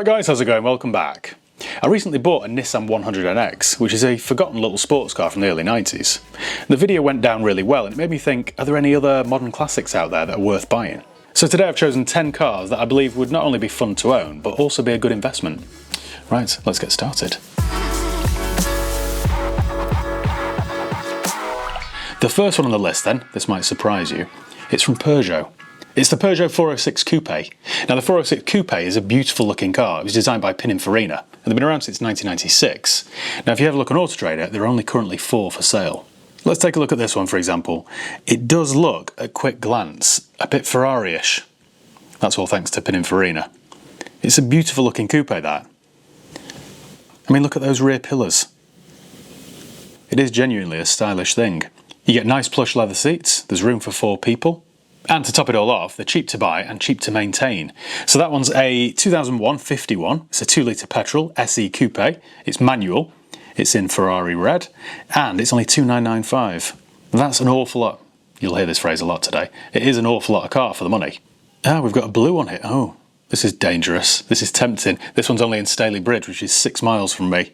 Alright guys, how's it going? Welcome back. I recently bought a Nissan 100NX, which is a forgotten little sports car from the early 90s. The video went down really well and it made me think, are there any other modern classics out there that are worth buying? So today I've chosen 10 cars that I believe would not only be fun to own, but also be a good investment. Right, let's get started. The first one on the list then, this might surprise you, it's from Peugeot. It's the Peugeot 406 Coupe. Now the 406 Coupe is a beautiful looking car. It was designed by Pininfarina and they've been around since 1996. Now if you have a look on Auto Trader, there are only currently 4 for sale. Let's take a look at this one for example. It does look, at quick glance, a bit Ferrari-ish. That's all thanks to Pininfarina. It's a beautiful looking coupe that. I mean, look at those rear pillars. It is genuinely a stylish thing. You get nice plush leather seats, there's room for 4 people. And to top it all off, they're cheap to buy and cheap to maintain. So that one's a 2001 51, it's a 2-litre petrol, SE Coupe, it's manual, it's in Ferrari red, and it's only $2,995. That's an awful lot. You'll hear this phrase a lot today. It is an awful lot of car for the money. Ah, we've got a blue one here. Oh, this is dangerous. This is tempting. This one's only in Staley Bridge, which is 6 miles from me.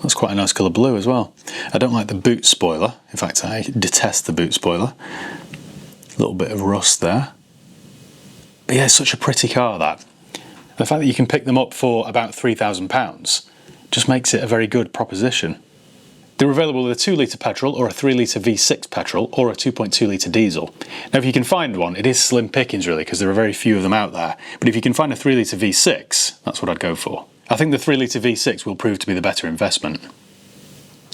That's quite a nice colour blue as well. I don't like the boot spoiler. In fact, I detest the boot spoiler. A little bit of rust there. But yeah, it's such a pretty car that. The fact that you can pick them up for about £3,000 just makes it a very good proposition. They're available with a 2-litre petrol or a 3-litre V6 petrol or a 2.2-litre diesel. Now if you can find one, it is slim pickings really because there are very few of them out there, but if you can find a 3-litre V6, that's what I'd go for. I think the 3-litre V6 will prove to be the better investment.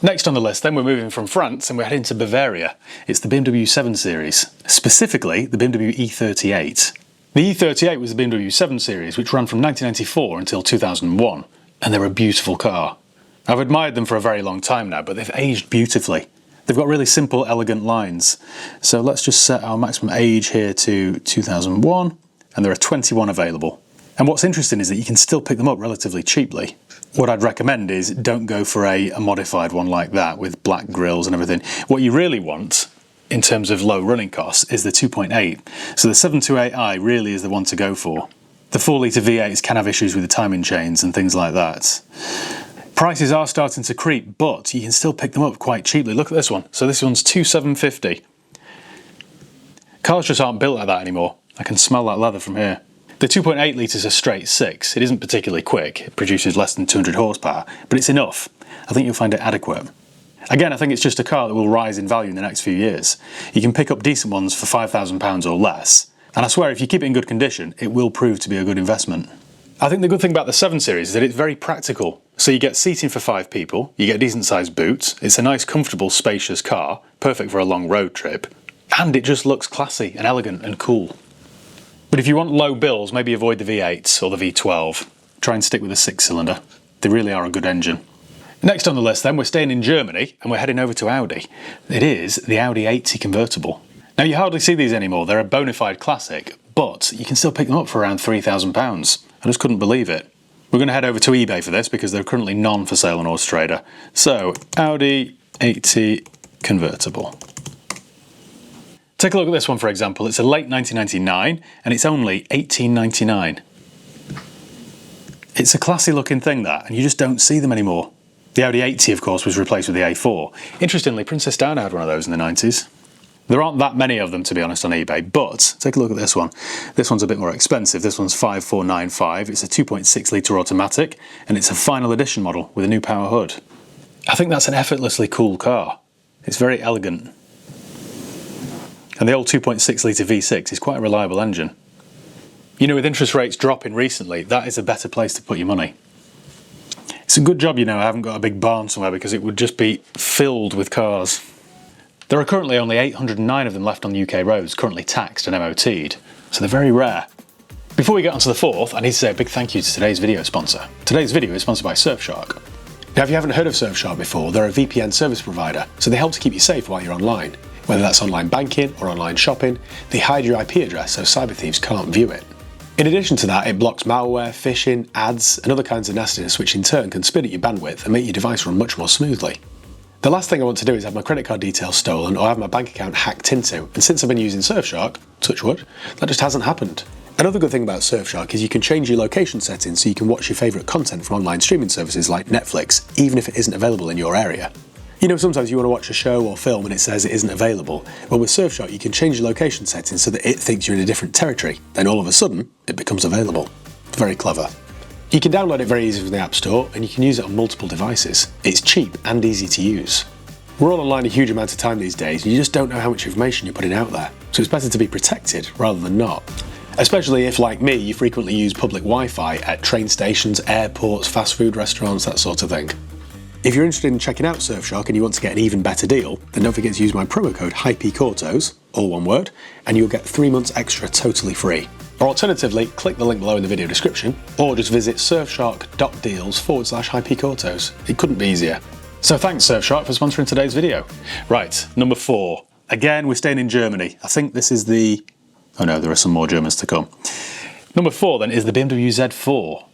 Next on the list then, we're moving from France and we're heading to Bavaria. It's the BMW 7 Series, specifically the BMW E38. The E38 was the BMW 7 Series which ran from 1994 until 2001, and they're a beautiful car. I've admired them for a very long time now, but they've aged beautifully. They've got really simple, elegant lines. So let's just set our maximum age here to 2001, and there are 21 available. And what's interesting is that you can still pick them up relatively cheaply. What I'd recommend is don't go for a modified one like that with black grills and everything. What you really want, in terms of low running costs, is the 2.8. So the 728i really is the one to go for. The 4-litre V8s can have issues with the timing chains and things like that. Prices are starting to creep, but you can still pick them up quite cheaply. Look at this one. So this one's $2,750. Cars just aren't built like that anymore. I can smell that leather from here. The 2.8 litres are straight 6. It isn't particularly quick. It produces less than 200 horsepower, but it's enough. I think you'll find it adequate. Again, I think it's just a car that will rise in value in the next few years. You can pick up decent ones for £5,000 or less. And I swear, if you keep it in good condition, it will prove to be a good investment. I think the good thing about the 7 Series is that it's very practical. So you get seating for 5 people, you get decent sized boots, it's a nice, comfortable, spacious car, perfect for a long road trip, and it just looks classy and elegant and cool. But if you want low bills, maybe avoid the V8s or the V12. Try and stick with a 6-cylinder. They really are a good engine. Next on the list then, we're staying in Germany and we're heading over to Audi. It is the Audi 80 convertible. Now you hardly see these anymore, they're a bona fide classic, but you can still pick them up for around £3,000. I just couldn't believe it. We're going to head over to eBay for this because there are currently none for sale on Auto Trader. So, Audi 80 convertible. Take a look at this one for example. It's a late 1999 and it's only $18.99. It's a classy looking thing that, and you just don't see them anymore. The Audi 80 of course was replaced with the A4. Interestingly, Princess Diana had one of those in the 90s. There aren't that many of them to be honest on eBay, but take a look at this one. This one's a bit more expensive. This one's $5,495. It's a 2.6 litre automatic and it's a final edition model with a new power hood. I think that's an effortlessly cool car. It's very elegant. And the old 2.6 litre V6 is quite a reliable engine. You know, with interest rates dropping recently, that is a better place to put your money. It's a good job, you know, I haven't got a big barn somewhere because it would just be filled with cars. There are currently only 809 of them left on the UK roads, currently taxed and MOT'd, so they're very rare. Before we get on to the fourth, I need to say a big thank you to today's video sponsor. Today's video is sponsored by Surfshark. Now if you haven't heard of Surfshark before, they're a VPN service provider, so they help to keep you safe while you're online. Whether that's online banking or online shopping, they hide your IP address so cyber thieves can't view it. In addition to that, it blocks malware, phishing, ads, and other kinds of nastiness which in turn can spin at your bandwidth and make your device run much more smoothly. The last thing I want to do is have my credit card details stolen or have my bank account hacked into, and since I've been using Surfshark, touch wood, that just hasn't happened. Another good thing about Surfshark is you can change your location settings so you can watch your favourite content from online streaming services like Netflix, even if it isn't available in your area. You know, sometimes you want to watch a show or film and it says it isn't available. Well, with Surfshark you can change your location settings so that it thinks you're in a different territory. Then all of a sudden, it becomes available. Very clever. You can download it very easily from the App Store and you can use it on multiple devices. It's cheap and easy to use. We're all online a huge amount of time these days and you just don't know how much information you're putting out there. So it's better to be protected rather than not. Especially if, like me, you frequently use public Wi-Fi at train stations, airports, fast food restaurants, that sort of thing. If you're interested in checking out Surfshark and you want to get an even better deal, then don't forget to use my promo code HighPeakAutos, all one word, and you'll get 3 months extra totally free. Or alternatively, click the link below in the video description, or just visit surfshark.deals/HighPeakAutos. It couldn't be easier. So thanks Surfshark for sponsoring today's video. Right, number 4. Again, we're staying in Germany. I think this is the... oh no, there are some more Germans to come. Number 4 then is the BMW Z4.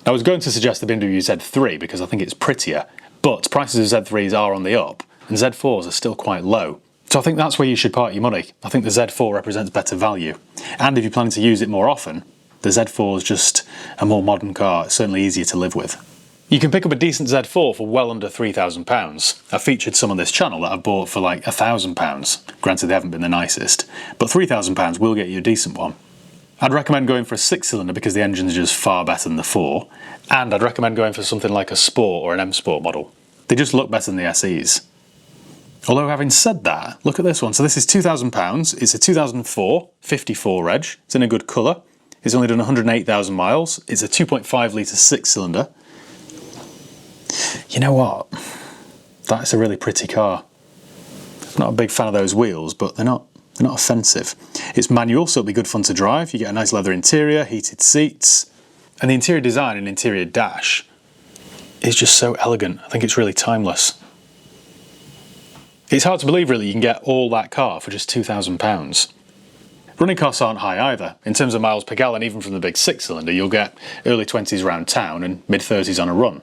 I was going to suggest the BMW Z3 because I think it's prettier, but prices of Z3s are on the up, and Z4s are still quite low. So I think that's where you should park your money. I think the Z4 represents better value. And if you're planning to use it more often, the Z4 is just a more modern car. It's certainly easier to live with. You can pick up a decent Z4 for well under £3,000. I've featured some on this channel that I've bought for like £1,000. Granted, they haven't been the nicest, but £3,000 will get you a decent one. I'd recommend going for a 6-cylinder because the engine's just far better than the 4, and I'd recommend going for something like a Sport or an M Sport model. They just look better than the SEs. Although having said that, look at this one. So this is £2,000. It's a 2004 54 reg. It's in a good colour. It's only done 108,000 miles. It's a 2.5 litre 6-cylinder. You know what? That's a really pretty car. I'm not a big fan of those wheels, but they're not offensive. It's manual, so it'll be good fun to drive. You get a nice leather interior, heated seats, and the interior design and interior dash is just so elegant. I think it's really timeless. It's hard to believe really you can get all that car for just £2,000. Running costs aren't high either. In terms of miles per gallon, even from the big 6-cylinder, you'll get early 20s around town and mid 30s on a run.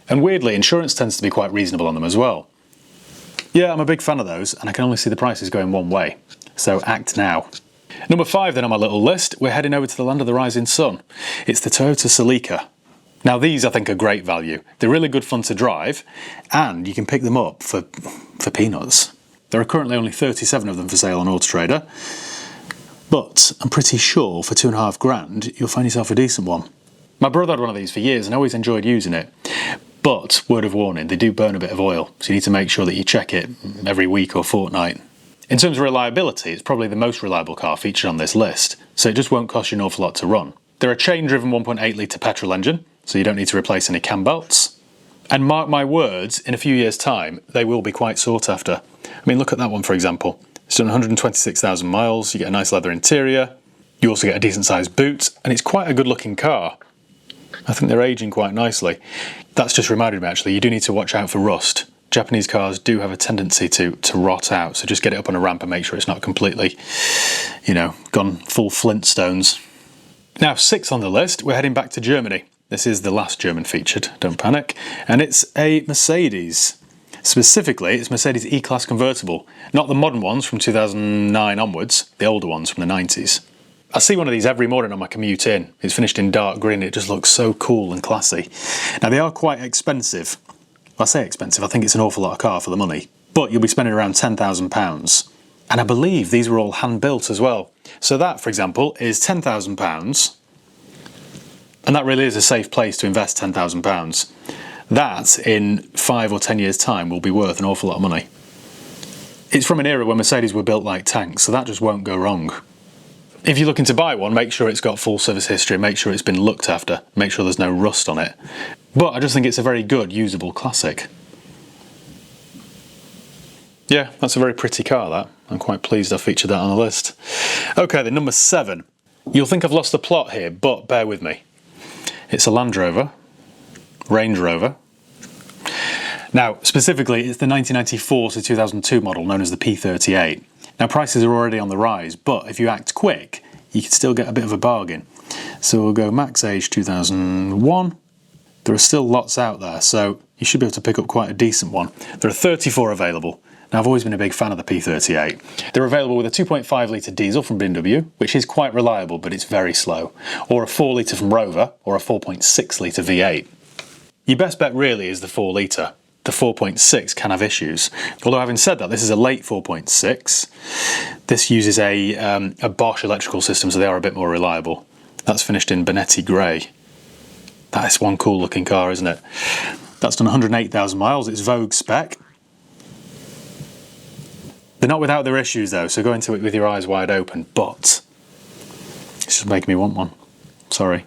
And weirdly, insurance tends to be quite reasonable on them as well. Yeah, I'm a big fan of those, and I can only see the prices going one way. So act now. Number 5 then on my little list, we're heading over to the land of the rising sun. It's the Toyota Celica. Now these I think are great value. They're really good fun to drive, and you can pick them up for peanuts. There are currently only 37 of them for sale on Auto Trader, but I'm pretty sure for £2,500 you'll find yourself a decent one. My brother had one of these for years and I always enjoyed using it. But, word of warning, they do burn a bit of oil, so you need to make sure that you check it every week or fortnight. In terms of reliability, it's probably the most reliable car featured on this list, so it just won't cost you an awful lot to run. They're a chain-driven 1.8 litre petrol engine, so you don't need to replace any cam belts. And mark my words, in a few years' time, they will be quite sought after. I mean, look at that one for example. It's done 126,000 miles, you get a nice leather interior, you also get a decent sized boot, and it's quite a good looking car. I think they're aging quite nicely. That's just reminded me actually, you do need to watch out for rust. Japanese cars do have a tendency to rot out, so just get it up on a ramp and make sure it's not completely, gone full Flintstones. Now 6 on the list, we're heading back to Germany. This is the last German featured, don't panic, and it's a Mercedes. Specifically, it's Mercedes E-Class convertible, not the modern ones from 2009 onwards, the older ones from the 90s. I see one of these every morning on my commute in. It's finished in dark green, it just looks so cool and classy. Now they are quite expensive. I say expensive, I think it's an awful lot of car for the money, but you'll be spending around £10,000. And I believe these were all hand-built as well. So that, for example, is £10,000, and that really is a safe place to invest £10,000. That, in 5 or 10 years' time, will be worth an awful lot of money. It's from an era when Mercedes were built like tanks, so that just won't go wrong. If you're looking to buy one, make sure it's got full service history, make sure it's been looked after, make sure there's no rust on it. But I just think it's a very good, usable classic. Yeah, that's a very pretty car, that. I'm quite pleased I featured that on the list. Okay, then number 7. You'll think I've lost the plot here, but bear with me. It's a Land Rover, Range Rover. Now, specifically, it's the 1994 to 2002 model known as the P38. Now, prices are already on the rise, but if you act quick, you can still get a bit of a bargain. So we'll go max age 2001. There are still lots out there, so you should be able to pick up quite a decent one. There are 34 available. Now, I've always been a big fan of the P38. They're available with a 2.5 litre diesel from BMW, which is quite reliable, but it's very slow, or a 4 litre from Rover, or a 4.6 litre V8. Your best bet really is the 4 litre. The 4.6 can have issues. Although having said that, this is a late 4.6. This uses a Bosch electrical system, so they are a bit more reliable. That's finished in Bonetti Grey. That is one cool looking car, isn't it? That's done 108,000 miles. It's Vogue spec. They're not without their issues though, so go into it with your eyes wide open, but it's just making me want one. Sorry.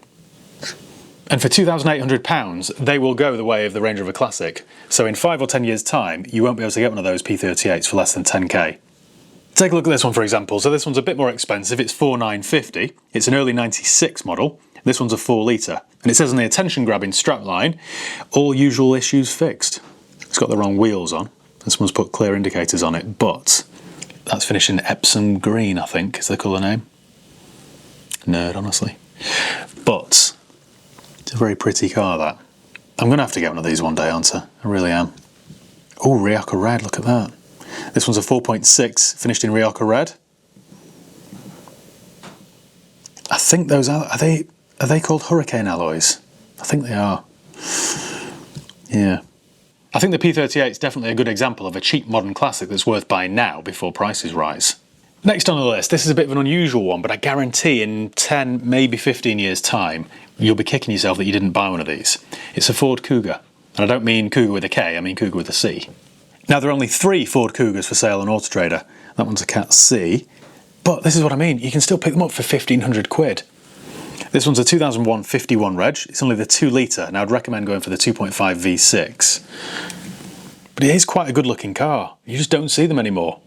And for £2,800, they will go the way of the Range Rover Classic. So in 5 or 10 years' time, you won't be able to get one of those P38s for less than 10k. Take a look at this one, for example. So this one's a bit more expensive. It's £4,950. It's an early 96 model. This one's a 4 litre. And it says on the attention-grabbing strapline, all usual issues fixed. It's got the wrong wheels on, and someone's put clear indicators on it, but that's finished in Epsom Green, I think, is the colour name. Nerd, honestly. But it's a very pretty car, that. I'm going to have to get one of these one day, aren't I? I really am. Oh, Rioja Red, look at that. This one's a 4.6, finished in Rioja Red. I think those are they called Hurricane alloys? I think they are. Yeah. I think the P38 is definitely a good example of a cheap modern classic that's worth buying now before prices rise. Next on the list, this is a bit of an unusual one, but I guarantee in 10, maybe 15 years' time, you'll be kicking yourself that you didn't buy one of these. It's a Ford Kuga. And I don't mean Kuga with a K, I mean Kuga with a C. Now, there are only 3 Ford Kugas for sale on Auto Trader. That one's a Cat C. But this is what I mean, you can still pick them up for 1,500 quid. This one's a 2001 51 reg. It's only the 2 litre, and I'd recommend going for the 2.5 V6. But it is quite a good looking car. You just don't see them anymore.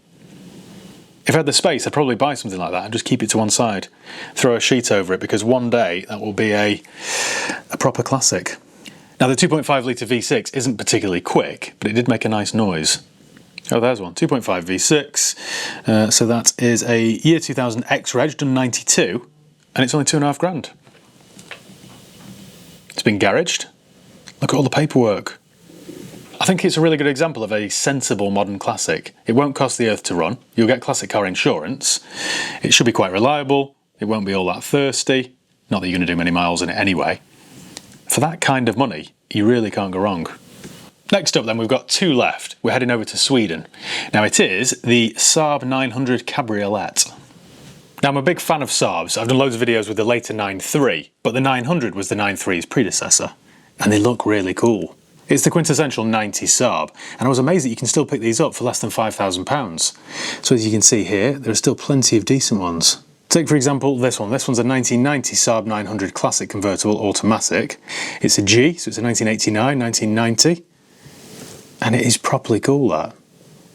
If I had the space, I'd probably buy something like that and just keep it to one side. Throw a sheet over it, because one day that will be a proper classic. Now, the 2.5 litre V6 isn't particularly quick, but it did make a nice noise. Oh, there's one, 2.5 V6. So that is a year 2000 X-Reg, done 92, and it's only £2,500. It's been garaged. Look at all the paperwork. I think it's a really good example of a sensible modern classic. It won't cost the earth to run. You'll get classic car insurance. It should be quite reliable. It won't be all that thirsty. Not that you're going to do many miles in it anyway. For that kind of money, you really can't go wrong. Next up then, we've got 2 left. We're heading over to Sweden. Now, it is the Saab 900 Cabriolet. Now, I'm a big fan of Saabs. I've done loads of videos with the later 93, but the 900 was the 93's predecessor, and they look really cool. It's the quintessential 90s Saab, and I was amazed that you can still pick these up for less than £5,000. So as you can see here, there are still plenty of decent ones. Take for example this one. This one's a 1990 Saab 900 Classic Convertible Automatic. It's a G, so it's a 1989, 1990, and it is properly cool, that.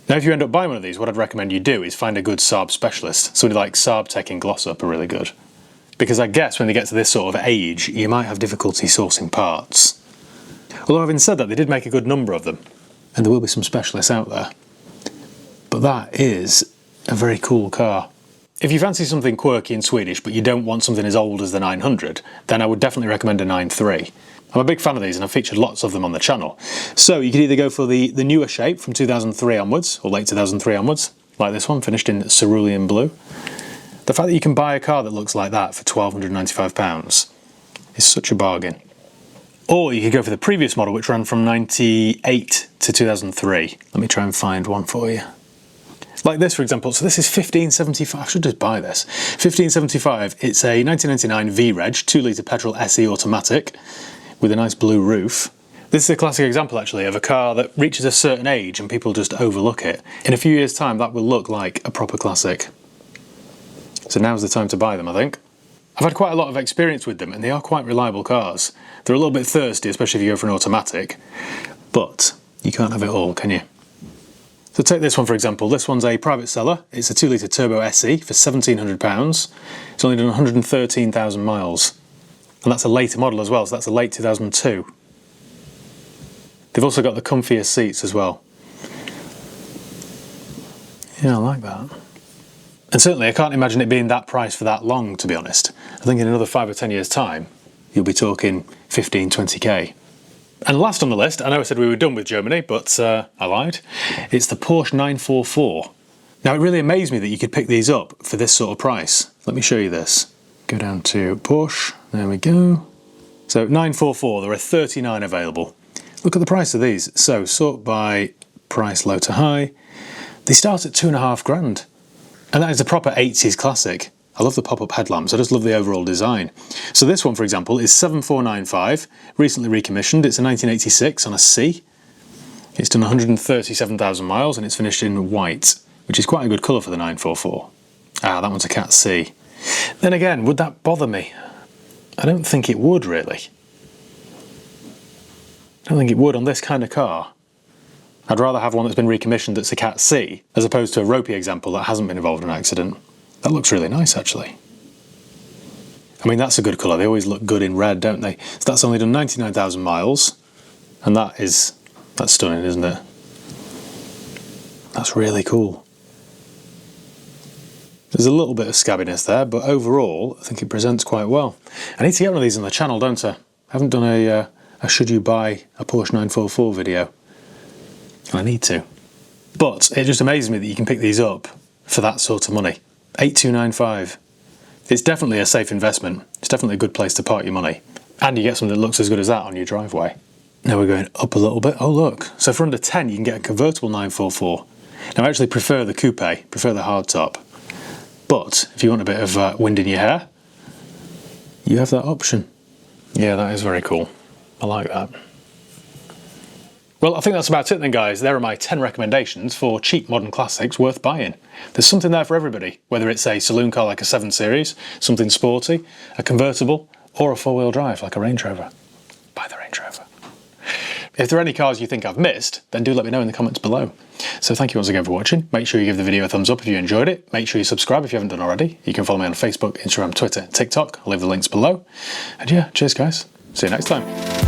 Now, if you end up buying one of these, what I'd recommend you do is find a good Saab specialist. Somebody like Saab Tech in Glossop are really good. Because I guess when they get to this sort of age, you might have difficulty sourcing parts. Although having said that, they did make a good number of them, and there will be some specialists out there. But that is a very cool car. If you fancy something quirky and Swedish, but you don't want something as old as the 900, then I would definitely recommend a 93. I'm a big fan of these, and I've featured lots of them on the channel. So you could either go for the newer shape from 2003 onwards, or late 2003 onwards, like this one, finished in cerulean blue. The fact that you can buy a car that looks like that for £1,295 is such a bargain. Or you could go for the previous model, which ran from 98 to 2003. Let me try and find one for you. Like this, for example. So this is 1575. I should just buy this. 1575. It's a 1999 V-Reg, 2 litre petrol SE automatic with a nice blue roof. This is a classic example, actually, of a car that reaches a certain age and people just overlook it. In a few years' time, that will look like a proper classic. So now's the time to buy them, I think. I've had quite a lot of experience with them, and they are quite reliable cars. They're a little bit thirsty, especially if you go for an automatic, but you can't have it all, can you? So take this one, for example. This one's a private seller. It's a 2 litre turbo SE for £1,700. It's only done 113,000 miles. And that's a later model as well, so that's a late 2002. They've also got the comfiest seats as well. Yeah, I like that. And certainly I can't imagine it being that price for that long, to be honest. I think in another 5 or 10 years' time, you'll be talking 15, 20k. And last on the list, I know I said we were done with Germany, but I lied. It's the Porsche 944. Now, it really amazed me that you could pick these up for this sort of price. Let me show you this. Go down to Porsche. There we go. So 944, there are 39 available. Look at the price of these. So sort by price low to high. They start at £2,500. And that is a proper 80s classic. I love the pop-up headlamps, I just love the overall design. So this one, for example, is 7495, recently recommissioned. It's a 1986 on a C. It's done 137,000 miles and it's finished in white, which is quite a good colour for the 944. Ah, that one's a Cat C. Then again, would that bother me? I don't think it would, really. I don't think it would on this kind of car. I'd rather have one that's been recommissioned that's a Cat C, as opposed to a ropey example that hasn't been involved in an accident. That looks really nice, actually. I mean, that's a good colour. They always look good in red, don't they? So that's only done 99,000 miles. And that's stunning, isn't it? That's really cool. There's a little bit of scabbiness there, but overall, I think it presents quite well. I need to get one of these on the channel, don't I? I haven't done a should you buy a Porsche 944 video. And I need to. But it just amazes me that you can pick these up for that sort of money. 8295. It's definitely a safe investment. It's definitely a good place to park your money. And you get something that looks as good as that on your driveway. Now we're going up a little bit. Oh look, so for under 10 you can get a convertible 944. Now I actually prefer the coupe, prefer the hardtop. But if you want a bit of wind in your hair, you have that option. Yeah, that is very cool. I like that. Well, I think that's about it then, guys. There are my 10 recommendations for cheap modern classics worth buying. There's something there for everybody, whether it's a saloon car like a 7 Series, something sporty, a convertible, or a four-wheel drive like a Range Rover. Buy the Range Rover. If there are any cars you think I've missed, then do let me know in the comments below. So thank you once again for watching. Make sure you give the video a thumbs up if you enjoyed it. Make sure you subscribe if you haven't done already. You can follow me on Facebook, Instagram, Twitter, TikTok. I'll leave the links below. And yeah, cheers guys. See you next time.